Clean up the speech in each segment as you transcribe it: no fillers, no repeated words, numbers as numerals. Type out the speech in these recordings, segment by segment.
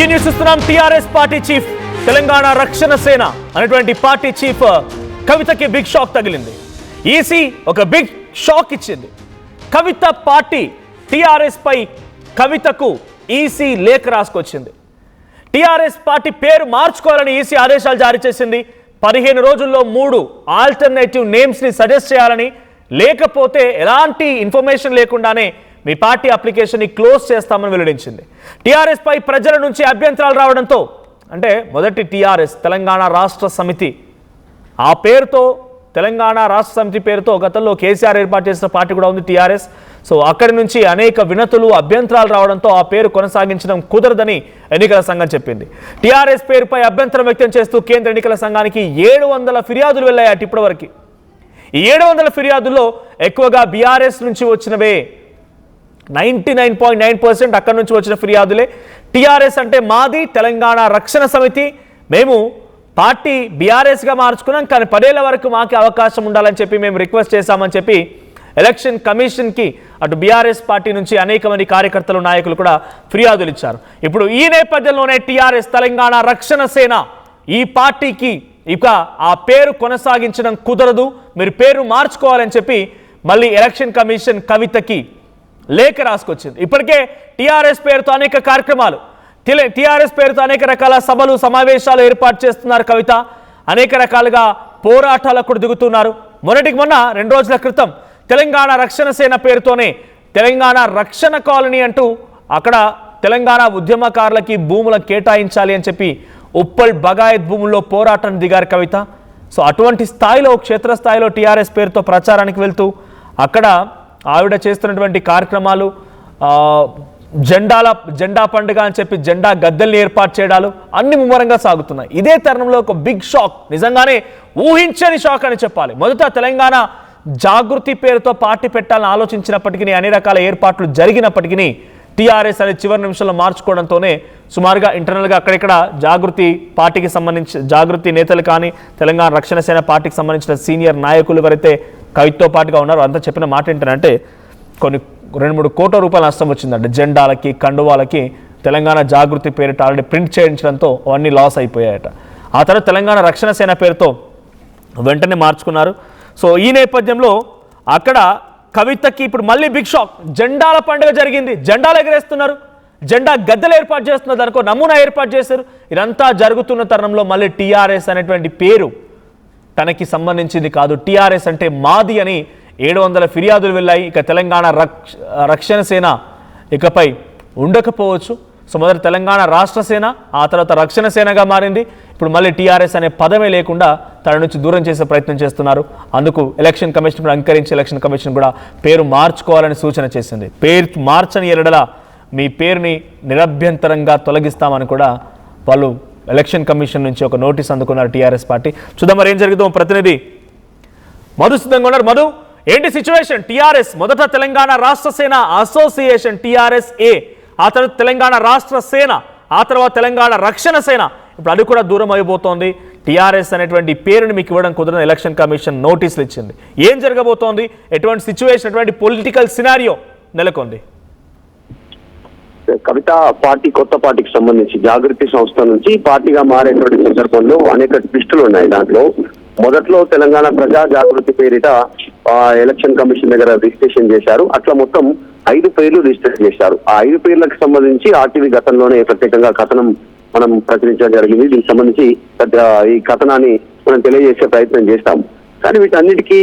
Breaking news ఇస్తున్నాం. TRS party chief Telangana రక్షణ సేన అనేటువంటి పార్టీ చీఫ్ కవితకి బిగ్ షాక్ తగిలింది. ఈసీ ఒక బిగ్ షాక్ ఇచ్చింది. కవిత పార్టీ టీఆర్ఎస్ పై కవితకు ఈసీ లేఖ రాసుకొచ్చింది. టీఆర్ఎస్ పార్టీ పేరు మార్చుకోవాలని ఈసీ ఆదేశాలు జారీ చేసింది. 15 రోజుల్లో 3 ఆల్టర్నేటివ్ నేమ్స్ ని సజెస్ట్ చేయాలని, లేకపోతే ఎలాంటి ఇన్ఫర్మేషన్ లేకుండానే మీ పార్టీ అప్లికేషన్ ని క్లోజ్ చేస్తామని వెల్లడించింది. టీఆర్ఎస్ పై ప్రజల నుంచి అభ్యంతరాలు రావడంతో, అంటే మొదటి టీఆర్ఎస్ తెలంగాణ రాష్ట్ర సమితి, ఆ పేరుతో తెలంగాణ రాష్ట్ర సమితి పేరుతో గతంలో కేసీఆర్ ఏర్పాటు చేసిన పార్టీ కూడా ఉంది టీఆర్ఎస్. సో అక్కడి నుంచి అనేక వినతులు అభ్యంతరాలు రావడంతో ఆ పేరు కొనసాగించడం కుదరదని ఎన్నికల సంఘం చెప్పింది. టీఆర్ఎస్ పేరుపై అభ్యంతరం వ్యక్తం చేస్తూ కేంద్ర ఎన్నికల సంఘానికి 700 ఫిర్యాదులు వెళ్ళాయట ఇప్పటివరకు. ఈ 700 ఫిర్యాదుల్లో ఎక్కువగా బీఆర్ఎస్ నుంచి వచ్చినవే. 99.9% అక్కడి నుంచి వచ్చిన ఫిర్యాదులే. టీఆర్ఎస్ అంటే మాది తెలంగాణ రక్షణ సమితి, మేము పార్టీ బీఆర్ఎస్గా మార్చుకున్నాం, కానీ 10 ఏళ్ల వరకు మాకే అవకాశం ఉండాలని చెప్పి మేము రిక్వెస్ట్ చేశామని చెప్పి ఎలక్షన్ కమిషన్కి అటు బీఆర్ఎస్ పార్టీ నుంచి అనేక మంది కార్యకర్తలు, నాయకులు కూడా ఫిర్యాదులు ఇచ్చారు. ఇప్పుడు ఈ నేపథ్యంలోనే టీఆర్ఎస్ తెలంగాణ రక్షణ సేన ఈ పార్టీకి ఇక ఆ పేరు కొనసాగించడం కుదరదు, మీరు పేరు మార్చుకోవాలని చెప్పి మళ్ళీ ఎలక్షన్ కమిషన్ కవితకి లేఖ రాసుకొచ్చింది. ఇప్పటికే టీఆర్ఎస్ పేరుతో అనేక కార్యక్రమాలు, టీఆర్ఎస్ పేరుతో అనేక రకాల సభలు, సమావేశాలు ఏర్పాటు చేస్తున్నారు కవిత. అనేక రకాలుగా పోరాటాలకు కూడా దిగుతున్నారు. మొన్నటికి మొన్న 2 రోజుల క్రితం తెలంగాణ రక్షణ సేన పేరుతోనే తెలంగాణ రక్షణ కాలనీ అంటూ అక్కడ తెలంగాణ ఉద్యమకారులకి భూములను కేటాయించాలి అని చెప్పి ఉప్పల్ బగాయత్ భూముల్లో పోరాటం దిగారు కవిత. సో అటువంటి స్థాయిలో, క్షేత్రస్థాయిలో టీఆర్ఎస్ పేరుతో ప్రచారానికి వెళ్తూ అక్కడ ఆవిడ చేస్తున్నటువంటి కార్యక్రమాలు, జెండా పండుగ అని చెప్పి జెండా గద్దెల్ని ఏర్పాటు చేయడాలు అన్ని ముమ్మరంగా సాగుతున్నాయి. ఇదే తరుణంలో ఒక బిగ్ షాక్, నిజంగానే ఊహించని షాక్ అని చెప్పాలి. మొదట తెలంగాణ జాగృతి పేరుతో పార్టీ పెట్టాలని ఆలోచించినప్పటికీ, అన్ని రకాల ఏర్పాట్లు జరిగినప్పటికీ టీఆర్ఎస్ అనేది చివరి నిమిషంలో మార్చుకోవడంతోనే సుమారుగా ఇంటర్నల్గా అక్కడిక్కడ జాగృతి పార్టీకి సంబంధించి జాగృతి నేతలు కానీ తెలంగాణ రక్షణ సేన పార్టీకి సంబంధించిన సీనియర్ నాయకులు ఎవరైతే కవితతో పాటుగా ఉన్నారో అంతా చెప్పిన మాట ఏంటంటే కొన్ని 2-3 కోట్ల రూపాయల నష్టం వచ్చిందంటే జెండాలకి, కండువాలకి తెలంగాణ జాగృతి పేరిట ఆల్రెడీ ప్రింట్ చేయించడంతో అవన్నీ లాస్ అయిపోయాయట. ఆ తర్వాత తెలంగాణ రక్షణ సేన పేరుతో వెంటనే మార్చుకున్నారు. సో ఈ నేపథ్యంలో అక్కడ కవితకి ఇప్పుడు మళ్ళీ బిగ్ షాక్. జెండాల పండుగ జరిగింది, జెండాలు ఎగరేస్తున్నారు, జెండా గద్దెలు ఏర్పాటు చేస్తున్నారు, దానికో నమూనా ఏర్పాటు చేశారు. ఇదంతా జరుగుతున్న తరుణంలో మళ్ళీ టీఆర్ఎస్ అనేటువంటి పేరు తనకి సంబంధించింది కాదు, టీఆర్ఎస్ అంటే మాది అని 700 ఫిర్యాదులు వెళ్ళాయి. ఇక తెలంగాణ రక్షణ సేన ఇకపై ఉండకపోవచ్చు. సో మొదటి తెలంగాణ రాష్ట్ర సేన, ఆ తర్వాత రక్షణ సేనగా మారింది. ఇప్పుడు మళ్ళీ టీఆర్ఎస్ అనే పదమే లేకుండా తన నుంచి దూరం చేసే ప్రయత్నం చేస్తున్నారు. అందుకు ఎలక్షన్ కమిషన్ కూడా అంగీకరించి ఎలక్షన్ కమిషన్ కూడా పేరు మార్చుకోవాలని సూచన చేసింది. పేరు మార్చని ఎరడల మీ పేరుని నిరభ్యంతరంగా తొలగిస్తామని కూడా వాళ్ళు ఎలక్షన్ కమిషన్ నుంచి ఒక నోటీస్ అందుకున్నారు టీఆర్ఎస్ పార్టీ. చూద్దాం మరి ఏం జరిగిందో. ప్రతినిధి మధు సిద్ధంగా ఉన్నారు. మధు, ఏంటి సిచ్యువేషన్? టీఆర్ఎస్ మొదట తెలంగాణ రాష్ట్ర సేన అసోసియేషన్ టీఆర్ఎస్ ఏ, ఆ తర్వాత తెలంగాణ రాష్ట్ర సేన, ఆ తర్వాత తెలంగాణ రక్షణ సేన, ఇప్పుడు అది కూడా దూరం అయిపోతోంది. టీఆర్ఎస్ అనేటువంటి పేరుని మీకు ఇవ్వడం కుదరని ఎలక్షన్ కమిషన్ నోటీసులు ఇచ్చింది. ఏం జరగబోతోంది? ఎటువంటి సిచ్యువేషన్, ఎటువంటి పొలిటికల్ సినారియో నెలకొంది? కవిత పార్టీ కొత్త పార్టీకి సంబంధించి జాగృతి సంస్థ నుంచి పార్టీగా మారేటువంటి సందర్భంలో అనేక ట్విస్టులు ఉన్నాయి. దాంట్లో మొదట్లో తెలంగాణ ప్రజా జాగృతి పేరిట ఎలక్షన్ కమిషన్ దగ్గర రిజిస్ట్రేషన్ చేశారు. అట్లా మొత్తం 5 పేర్లు రిజిస్టర్ చేశారు. ఆ 5 పేర్లకు సంబంధించి ఆర్టీవీ గతంలోనే ప్రత్యేకంగా కథనం మనం ప్రచురించడం జరిగింది. దీనికి సంబంధించి ఈ కథనాన్ని మనం తెలియజేసే ప్రయత్నం చేస్తాం. కానీ వీటన్నిటికీ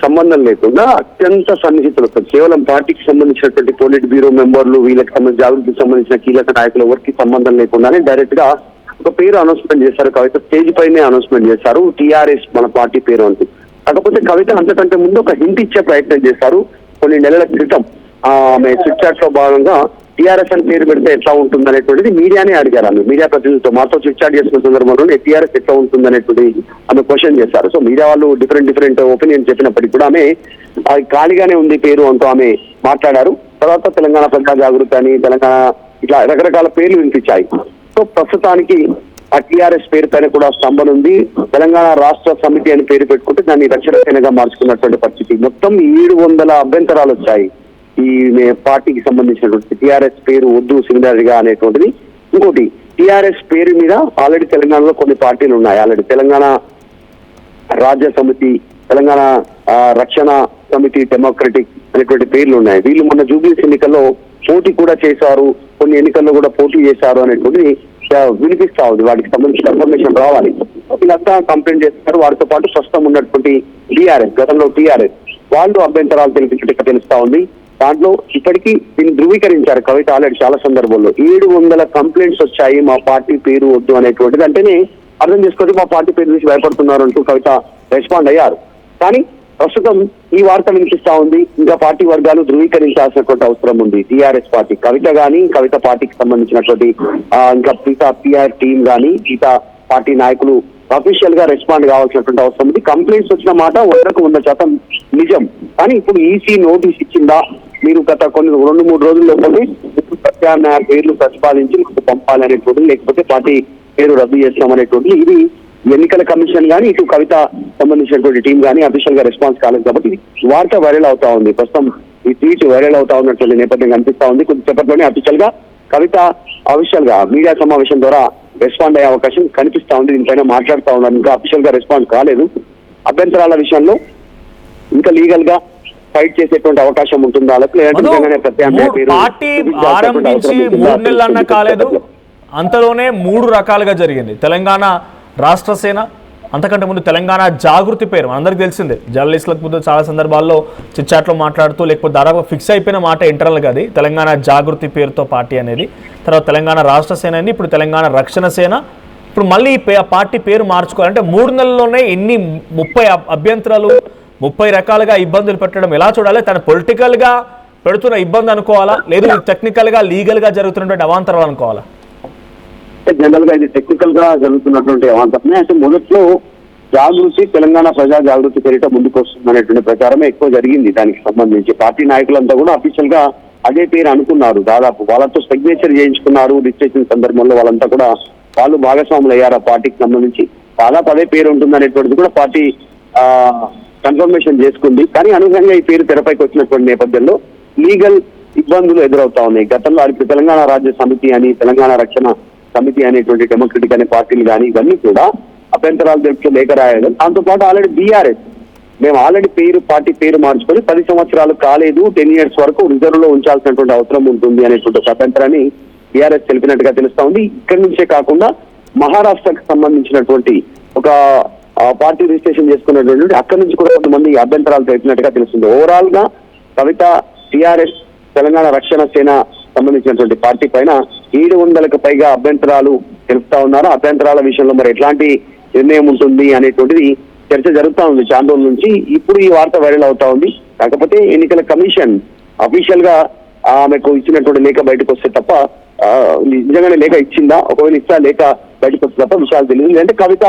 సంబంధం లేకుండా అత్యంత సన్నిహితులతో కేవలం పార్టీకి సంబంధించినటువంటి పోలిట్ బ్యూరో మెంబర్లు, వీళ్ళకి సంబంధించి జాగృతికి సంబంధించిన కీలక నాయకులు ఎవరికి సంబంధం లేకుండానే డైరెక్ట్ గా ఒక పేరు అనౌన్స్మెంట్ చేశారు. కవిత స్టేజ్ పైనే అనౌన్స్మెంట్ చేశారు, టీఆర్ఎస్ మన పార్టీ పేరు అంటూ. కాకపోతే కవిత అంతకంటే ముందు ఒక హింట్ ఇచ్చే ప్రయత్నం చేశారు. కొన్ని నెలల క్రితం ఆమె చిట్ చాట్ లో భాగంగా టీఆర్ఎస్ అని పేరు పెడితే ఎట్లా ఉంటుంది అనేటువంటిది మీడియానే అడిగారు. ఆమె మీడియా ప్రతినిధులతో మాతో చిట్ చాట్ చేసిన సందర్భంలో టీఆర్ఎస్ ఎట్లా ఉంటుంది అనేటువంటి ఆమె క్వశ్చన్ చేశారు. సో మీడియా వాళ్ళు డిఫరెంట్ ఒపీనియన్ చెప్పినప్పటికీ కూడా ఆమె ఖాళీగానే ఉంది పేరు అంటూ ఆమె మాట్లాడారు. తర్వాత తెలంగాణ ప్రజా జాగృతి అని, తెలంగాణ ఇట్లా రకరకాల పేర్లు వినిపించాయి. సో ప్రస్తుతానికి ఆ టీఆర్ఎస్ పేరు పైన కూడా స్తంభన ఉంది. తెలంగాణ రాష్ట్ర సమితి అని పేరు పెట్టుకుంటే దాన్ని రక్షణ సేనగా మార్చుకున్నటువంటి పరిస్థితి. మొత్తం 700 అభ్యంతరాలు వచ్చాయి ఈ పార్టీకి సంబంధించినటువంటి. టీఆర్ఎస్ పేరు వద్దు సిమిలర్గా అనేటువంటిది. ఇంకోటి టిఆర్ఎస్ పేరు మీద ఆల్రెడీ తెలంగాణలో కొన్ని పార్టీలు ఉన్నాయి. ఆల్రెడీ తెలంగాణ రాజ్య సమితి, తెలంగాణ రక్షణ సమితి డెమోక్రటిక్ అనేటువంటి పేర్లు ఉన్నాయి. వీళ్ళు మొన్న జూబ్లీస్ ఎన్నికల్లో పోటీ కూడా చేశారు, కొన్ని ఎన్నికల్లో కూడా పోటీ చేశారు అనేటువంటి వినిపిస్తా ఉంది. వాటికి సంబంధించిన ఇన్ఫర్మేషన్ రావాలి. వీళ్ళంతా కంప్లైంట్ చేస్తున్నారు. వారితో పాటు ప్రస్తుతం ఉన్నటువంటి టీఆర్ఎస్, గతంలో టీఆర్ఎస్ వాళ్ళు అభ్యంతరాలు తెలిపించినట్టు తెలుస్తా ఉంది. దాంట్లో ఇప్పటికీ దీన్ని ధృవీకరించారు కవిత ఆల్రెడీ చాలా సందర్భాల్లో. 700 కంప్లైంట్స్ వచ్చాయి మా పార్టీ పేరు వద్దు అనేటువంటిది. అంటేనే అర్థం చేసుకోవచ్చు మా పార్టీ పేరు నుంచి భయపడుతున్నారు అంటూ కవిత రెస్పాండ్ అయ్యారు. కానీ ప్రస్తుతం ఈ వార్త వినిపిస్తా ఉంది. ఇంకా పార్టీ వర్గాలు ధృవీకరించాల్సినటువంటి అవసరం ఉంది. టీఆర్ఎస్ పార్టీ కవిత గానీ, కవిత పార్టీకి సంబంధించినటువంటి ఇంకా మిగతా పిఆర్ టీం గానీ, మిగతా పార్టీ నాయకులు అఫీషియల్ గా రెస్పాండ్ కావాల్సినటువంటి అవసరం ఉంది. కంప్లైంట్స్ వచ్చిన మాట 100% నిజం. కానీ ఇప్పుడు ఈసీ నోటీస్ ఇచ్చిందా, మీరు గత కొన్ని 2-3 రోజుల్లోనే ప్రత్యామ్నాయ పేర్లు ప్రతిపాదించి మాకు పంపాలి అనేటువంటి, లేకపోతే పార్టీ పేరు రద్దు చేస్తామనేటువంటి, ఇది ఎన్నికల కమిషన్ కానీ ఇటు కవిత సంబంధించినటువంటి టీం కానీ అఫీషియల్ గా రెస్పాన్స్ కాలేదు. కాబట్టి వార్త వైరల్ అవుతా ఉంది. ప్రస్తుతం ఈ ట్వీట్ వైరల్ అవుతా ఉన్నటువంటి నేపథ్యం కనిపిస్తా ఉంది. కొద్దిసేపట్లోనే అఫీషియల్ గా కవిత అఫీషియల్ గా మీడియా సమావేశం ద్వారా రెస్పాండ్ అయ్యే అవకాశం కనిపిస్తా ఉంది. దీనిపైన మాట్లాడుతా ఉన్నారు. ఇంకా అఫీషియల్ గా రెస్పాండ్ కాలేదు. అభ్యంతరాల విషయంలో ఇంకా లీగల్ గా ఫైట్ చేసేటువంటి అవకాశం ఉంటుందా, లేదంటే ప్రత్యామ్నాయ పేరు పార్టీ ఆరంభించి 3 నెలలు అన్న కాలేదు, అంతలోనే 3 రకాలుగా జరిగింది. తెలంగాణ రాష్ట్ర సేన, అంతకంటే ముందు తెలంగాణ జాగృతి పేరు అందరికి తెలిసిందే. జర్నలిస్టులకు ముందు చాలా సందర్భాల్లో చిట్చాట్లో మాట్లాడుతూ, లేకపోతే దాదాపు ఫిక్స్ అయిపోయిన మాట ఇంటర్నల్గా అది తెలంగాణ జాగృతి పేరుతో పార్టీ అనేది. తర్వాత తెలంగాణ రాష్ట్ర సేన అయింది, ఇప్పుడు తెలంగాణ రక్షణ సేన. ఇప్పుడు మళ్ళీ పార్టీ పేరు మార్చుకోవాలంటే 3 నెలల్లోనే ఎన్ని 30 అభ్యంతరాలు, 30 రకాలుగా ఇబ్బందులు పెట్టడం ఎలా చూడాలి? తన పొలిటికల్గా పెడుతున్న ఇబ్బంది అనుకోవాలా, లేదు టెక్నికల్గా లీగల్గా జరుగుతున్నటువంటి అవాంతరాలు అనుకోవాలా? జనరల్ గా ఇది టెక్నికల్ గా జరుగుతున్నటువంటి అవాంతరమే. అంటే మొదట్లో జాగృతి, తెలంగాణ ప్రజా జాగృతి పేరిట ముందుకు వస్తుంది అనేటువంటి ప్రచారమే ఎక్కువ జరిగింది. దానికి సంబంధించి పార్టీ నాయకులంతా కూడా అఫీషియల్ గా అదే పేరు అనుకున్నారు. దాదాపు వాళ్ళతో సిగ్నేచర్ చేయించుకున్నారు. రిజిస్ట్రేషన్ సందర్భంలో వాళ్ళంతా కూడా వాళ్ళు భాగస్వాములు అయ్యారు. ఆ పార్టీకి సంబంధించి దాదాపు అదే పేరు ఉంటుంది అనేటువంటిది కూడా పార్టీ కన్ఫర్మేషన్ చేసుకుంది. కానీ అనుగుణంగా ఈ పేరు తెరపైకి వచ్చినటువంటి నేపథ్యంలో లీగల్ ఇబ్బందులు ఎదురవుతా ఉన్నాయి. గతంలో ఇప్పుడు తెలంగాణ రాజ్య సమితి అని, తెలంగాణ రక్షణ సమితి అనేటువంటి డెమోక్రటిక్ అనే పార్టీలు కానీ ఇవన్నీ కూడా అభ్యంతరాలు తెలుపుతూ లేఖ రాయడం. దాంతోపాటు ఆల్రెడీ బీఆర్ఎస్ మేము ఆల్రెడీ పార్టీ పేరు మార్చుకొని 10 సంవత్సరాలు కాలేదు, 10 years వరకు రిజర్వ్ లో ఉంచాల్సినటువంటి అవసరం ఉంటుంది అనేటువంటి ఒక అభ్యంతరాన్ని బీఆర్ఎస్ తెలిపినట్టుగా తెలుస్తా ఉంది. ఇక్కడి నుంచే కాకుండా మహారాష్ట్రకు సంబంధించినటువంటి ఒక పార్టీ రిజిస్ట్రేషన్ చేసుకున్నటువంటి అక్కడి నుంచి కూడా కొంతమంది అభ్యంతరాలు తెలిపినట్టుగా తెలుస్తుంది. ఓవరాల్ గా కవిత, టిఆర్ఎస్, తెలంగాణ రక్షణ సేన సంబంధించినటువంటి పార్టీ పైన 700కు పైగా అభ్యంతరాలు తెలుపుతా ఉన్నారు. అభ్యంతరాల విషయంలో మరి ఎట్లాంటి నిర్ణయం ఉంటుంది అనేటువంటిది చర్చ జరుగుతా ఉంది చాలా రోజుల నుంచి. ఇప్పుడు ఈ వార్త వైరల్ అవుతా ఉంది. కాకపోతే ఎన్నికల కమిషన్ అఫీషియల్ గా ఆమెకు ఇచ్చినటువంటి లేఖ బయటకు వస్తే తప్ప, నిజంగానే లేఖ ఇచ్చిందా, ఒకవేళ ఇచ్చా లేఖ బయటకు వస్తే తప్ప విషయాలు తెలియదు. లేదంటే కవిత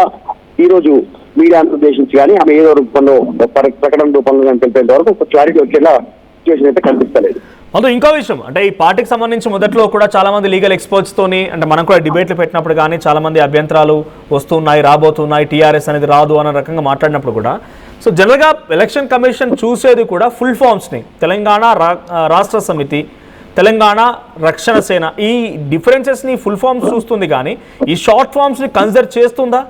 ఈ రోజు మీడియాను ఉద్దేశించి కానీ ఆమె ఏదో రూపంలో ప్రకటన రూపంలో కానీ తెలిపేంత వరకు ఒక క్లారిటీ వచ్చేలా సిచ్యువేషన్ అయితే కనిపిస్తలేదు. అందులో ఇంకో విషయం అంటే ఈ పార్టీకి సంబంధించి మొదట్లో కూడా చాలా మంది లీగల్ ఎక్స్పర్ట్స్ తోని, అంటే మనం కూడా డిబేట్లు పెట్టినప్పుడు కానీ చాలా మంది అభ్యంతరాలు వస్తున్నాయి, రాబోతున్నాయి, టీఆర్ఎస్ అనేది రాదు అన్న రకంగా మాట్లాడినప్పుడు కూడా, సో జనరల్గా ఎలక్షన్ కమిషన్ చూసేది కూడా ఫుల్ ఫామ్స్ని, తెలంగాణ రాష్ట్ర సమితి, తెలంగాణ రక్షణ సేన, ఈ డిఫరెన్సెస్ని ఫుల్ ఫామ్స్ చూస్తుంది కానీ ఈ షార్ట్ ఫామ్స్ని కన్సిడర్ చేస్తుందా,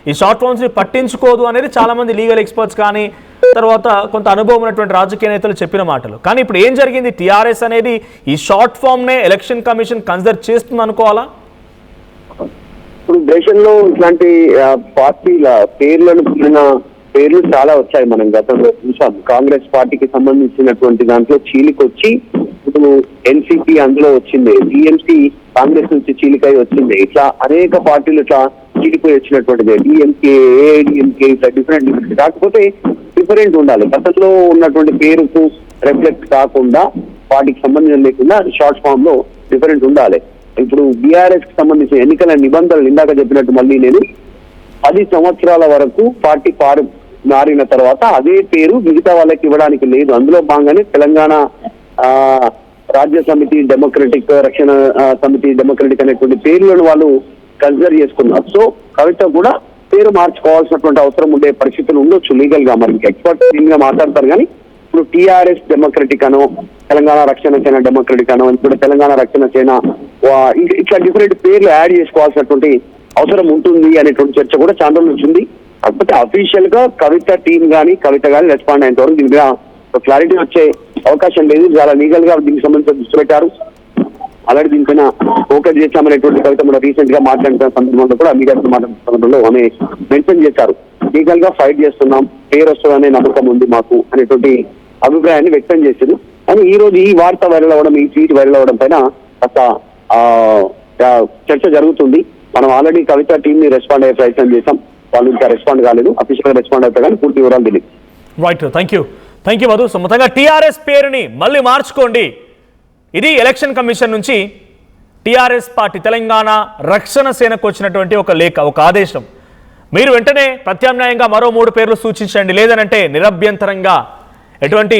ఈ షార్ట్ ఫామ్స్ని పట్టించుకోదు అనేది చాలా మంది లీగల్ ఎక్స్పర్ట్స్ కానీ తర్వాత కొంత అనుభవం ఉన్నటువంటి రాజకీయ నేతలు చెప్పిన మాటలు. కానీ ఇప్పుడు ఏం జరిగింది, టీఆర్ఎస్ అనేది ఈ షార్ట్ ఫామ్నే ఎలక్షన్ కమిషన్ కన్సిడర్ చేస్తుంది అనుకోవాలా? ఇప్పుడు దేశంలో ఇట్లాంటి పార్టీల పేర్లు చాలా వచ్చాయి. మనం గతంలో చూసాం. కాంగ్రెస్ పార్టీకి సంబంధించినటువంటి దాంట్లో చీలికొచ్చి ఇప్పుడు ఎన్సీపీ అందులో వచ్చింది, టీఎంసీ కాంగ్రెస్ నుంచి చీలికై వచ్చింది. ఇట్లా అనేక పార్టీలు ఇట్లా చీలిపోయి వచ్చినటువంటిది. డిఎంకే, ఏఐడిఎంకే, ఇట్లా డిఫరెంట్. కాకపోతే డిఫరెంట్ ఉండాలి. గతంలో ఉన్నటువంటి పేరుకు రిఫ్లెక్ట్ కాకుండా, వాటికి సంబంధం లేకుండా షార్ట్ ఫామ్ లో డిఫరెంట్ ఉండాలి. ఇప్పుడు బీఆర్ఎస్ కి సంబంధించిన ఎన్నికల నిబంధనలు ఇందాక చెప్పినట్టు మళ్ళీ నేను 10 సంవత్సరాల వరకు పార్టీ మారిన తర్వాత అదే పేరు మిగతా వాళ్ళకి ఇవ్వడానికి లేదు. అందులో భాగంగానే తెలంగాణ రాజ్య సమితి డెమోక్రటిక్, రక్షణ సమితి డెమోక్రటిక్ అనేటువంటి పేర్లను వాళ్ళు కన్సిడర్ చేసుకున్నారు. సో కవిత కూడా పేరు మార్చుకోవాల్సినటువంటి అవసరం ఉండే పరిస్థితులు ఉండొచ్చు లీగల్ గా. మరి ఎక్స్పర్ట్ గా మాట్లాడతారు కానీ ఇప్పుడు టీఆర్ఎస్ డెమోక్రటిక్ అనో, తెలంగాణ రక్షణ సేన డెమోక్రటిక్ అనో, ఇప్పుడు తెలంగాణ రక్షణ సేన, ఇట్లా డిఫరెంట్ పేర్లు యాడ్ చేసుకోవాల్సినటువంటి అవసరం ఉంటుంది అనేటువంటి చర్చ కూడా చాలా రోజుల నుంచి ఉంది. కాకపోతే అఫీషియల్ గా కవిత టీం కానీ కవిత కానీ రెస్పాండ్ అయినంత వరకు దీని మీద క్లారిటీ వచ్చే అవకాశం లేదు. చాలా లీగల్ గా దీనికి సంబంధించి దృష్టి పెట్టారు. అలాగే దీనిపైన ఫోకస్ చేశామనేటువంటి కవిత కూడా రీసెంట్ గా మాట్లాడిన సందర్భంలో కూడా మీడియాతో మాట్లాడిన సందర్భంలో ఆమె మెన్షన్ చేశారు. లీగల్ గా ఫైట్ చేస్తున్నాం, పేరు వస్తుందనే నమ్మకం ఉంది మాకు అనేటువంటి అభిప్రాయాన్ని వ్యక్తం చేసింది. కానీ ఈ రోజు ఈ వార్త వైరల్ అవ్వడం, ఈ ట్వీట్ వైరల్ అవ్వడం పైన కాస్త చర్చ జరుగుతుంది. మనం ఆల్రెడీ కవిత టీం ని రెస్పాండ్ అయ్యే ప్రయత్నం చేశాం, వాళ్ళు ఇంకా రెస్పాండ్ కాలేదు. అఫీషియల్ గా రెస్పాండ్ అవుతా కానీ పూర్తి వివరాలు తెలియదు. Right, thank you Madhu. So మొత్తంగా టీఆర్ఎస్ పేరుని మళ్ళీ మార్చుకోండి. ఇది ఎలక్షన్ కమిషన్ నుంచి టీఆర్ఎస్ పార్టీ తెలంగాణ రక్షణ సేనకు వచ్చినటువంటి ఒక లేఖ, ఒక ఆదేశం. మీరు వెంటనే ప్రత్యామ్నాయంగా మరో 3 పేర్లు సూచించండి, లేదనంటే నిరభ్యంతరంగా ఎటువంటి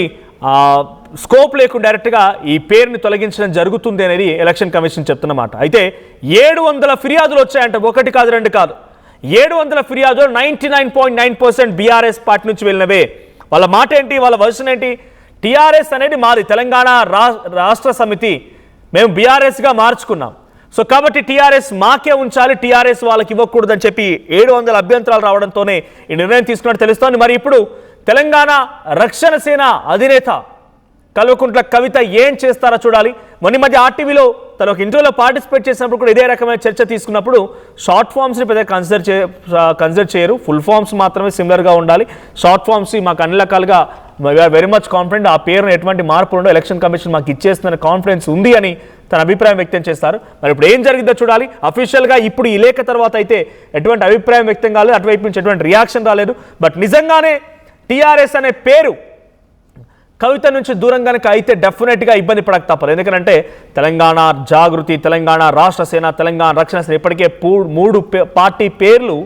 స్కోప్ లేకుండా డైరెక్ట్గా ఈ పేరుని తొలగించడం జరుగుతుంది అనేది ఎలక్షన్ కమిషన్ చెప్తున్నమాట. అయితే 700 ఫిర్యాదులు వచ్చాయంట, 1 కాదు 2 కాదు. 700 ఫిర్యాదులు 99.9% బీఆర్ఎస్ పార్టీ నుంచి వెళ్ళినవే. వాళ్ళ మాట ఏంటి, వాళ్ళ వర్షన్ ఏంటి? టీఆర్ఎస్ అనేది మాది, తెలంగాణ రాష్ట్ర సమితి మేము బీఆర్ఎస్గా మార్చుకున్నాం. సో కాబట్టి టీఆర్ఎస్ మాకే ఉంచాలి, టీఆర్ఎస్ వాళ్ళకి ఇవ్వకూడదని చెప్పి 700 అభ్యంతరాలు రావడంతోనే ఈ నిర్ణయం తీసుకున్నట్టు తెలుస్తోంది. మరి ఇప్పుడు తెలంగాణ రక్షణ సేన అధినేత కల్వకుంట్ల కవిత ఏం చేస్తారో చూడాలి. మొన్న మధ్య ఆర్టీవీలో తన ఒక ఇంటర్వ్యూలో పార్టిసిపేట్ చేసినప్పుడు కూడా ఇదే రకమైన చర్చ తీసుకున్నప్పుడు షార్ట్ ఫామ్స్ని పెద్దగా కన్సిడర్ చేయరు, ఫుల్ ఫామ్స్ మాత్రమే సిమిలర్గా ఉండాలి. షార్ట్ ఫామ్స్ మాకు అన్ని రకాలుగా వెరీ మచ్ కాన్ఫిడెంట్, ఆ పేరును ఎటువంటి మార్పు ఉండో ఎలక్షన్ కమిషన్ మాకు ఇచ్చేస్తుందనే కాన్ఫిడెన్స్ ఉంది అని తన అభిప్రాయం వ్యక్తం చేస్తారు. మరి ఇప్పుడు ఏం జరిగిందో చూడాలి. అఫీషియల్గా ఇప్పుడు ఈ లేఖ తర్వాత అయితే ఎటువంటి అభిప్రాయం వ్యక్తం కాలేదు, అటువైపు నుంచి ఎటువంటి రియాక్షన్ రాలేదు. బట్ నిజంగానే టీఆర్ఎస్ అనే పేరు కవిత నుంచి దూరం కనుక అయితే డెఫినెట్గా ఇబ్బంది పడక తప్పదు. ఎందుకంటే తెలంగాణ జాగృతి, తెలంగాణ రాష్ట్ర సేన, తెలంగాణ రక్షణ సేన ఇప్పటికే 3 పార్టీ పేర్లు,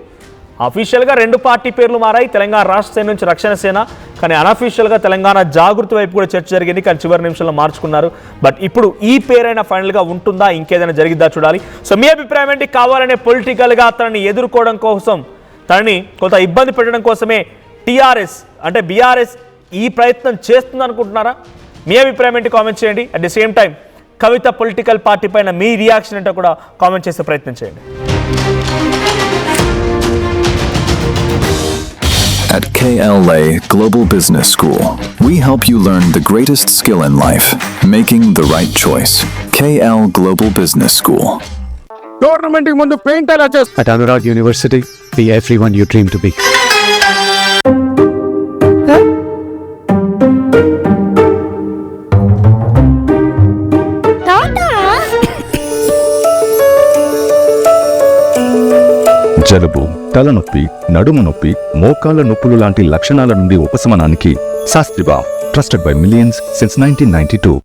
అఫీషియల్గా 2 పార్టీ పేర్లు మారాయి, తెలంగాణ రాష్ట్ర సేన నుంచి రక్షణ సేన. కానీ అన్అఫీషియల్గా తెలంగాణ జాగృతి వైపు కూడా చర్చ జరిగింది, కానీ చివరి నిమిషంలో మార్చుకున్నారు. బట్ ఇప్పుడు ఈ పేరైనా ఫైనల్గా ఉంటుందా, ఇంకేదైనా జరిగిద్దా చూడాలి. సో మీ అభిప్రాయం ఏంటి? కావాలనే పొలిటికల్గా తనని ఎదుర్కోవడం కోసం, తనని కొంత ఇబ్బంది పెట్టడం కోసమే టీఆర్ఎస్ అంటే బీఆర్ఎస్ ఈ ప్రయత్నం చేస్తుంది అనుకుంటున్నారా? మీ అభిప్రాయం ఏంటి కామెంట్ చేయండి. At the same time Kavitha political party పైన మీ రియాక్షన్ ఏంటో కూడా కామెంట్ చేసే ప్రయత్నం చేయండి. At KLA Global Business School, we help you learn the greatest skill in life, making the right choice. KL Global Business School. Tournament mundu paint ala chest at Anurag University, be everyone you dream to be. జలుబు, తలనొప్పి, నడుము నొప్పి, మోకాళ్ల నొప్పులు లాంటి లక్షణాల నుండి ఉపశమనానికి శాస్త్రిబా, trusted by millions since 1992.